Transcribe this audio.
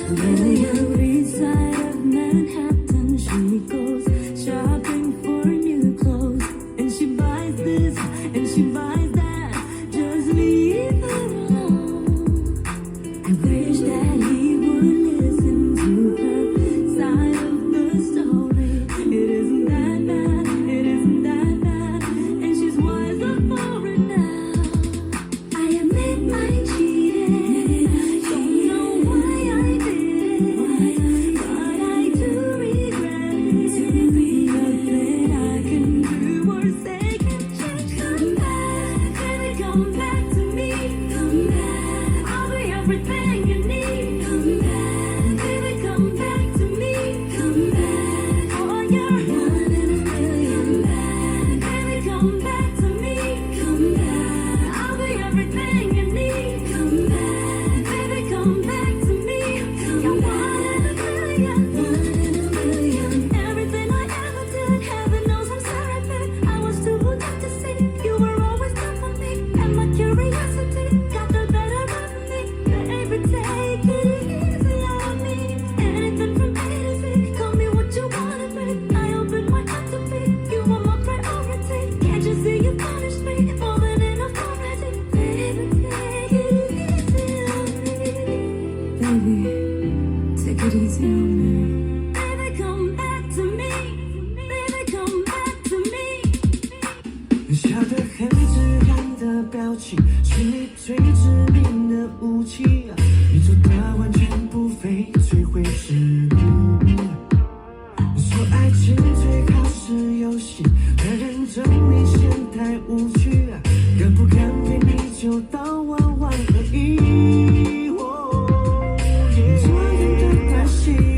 The Upper East Side of Manhattan, she goes shopping for new clothes, and she buys this and she buys that. Just leave her alone. I wish that he would listen to her side of the story. It isn't that bad, it isn't that bad, and she's wiser for it now. I admit I cheated, don't know why I did it, but I do regret it. Nothing I can do or say can change. Come back, baby, come back to me. Come back, I'll be everything you need. Come back, baby, come back to me. Come back, oh, you're one in a million. Come back, baby, come back to me. Come back, I'll be everything you need. Come back, baby, come back to me. You're one in a million. One in a million. Everything I ever did, heaven knows I'm sorry, babe. I was too good to see. You were always there for me, and my curiosity got the better of me. Baby, take it easy on me. Anything from A to Z, call me what you wanna be. I open my heart to be. You are my priority. Can't you see you punished me more than enough already? Baby, take it easy on me. Baby, take it easy on me. Baby, come back to me. Baby, come back to me. 笑得很自然的表情，是你最致命的武器。你做的完全不费吹灰之力。说爱情最好是游戏，太认真明显太无趣。敢不敢陪你就到玩玩而已。昨天的关系。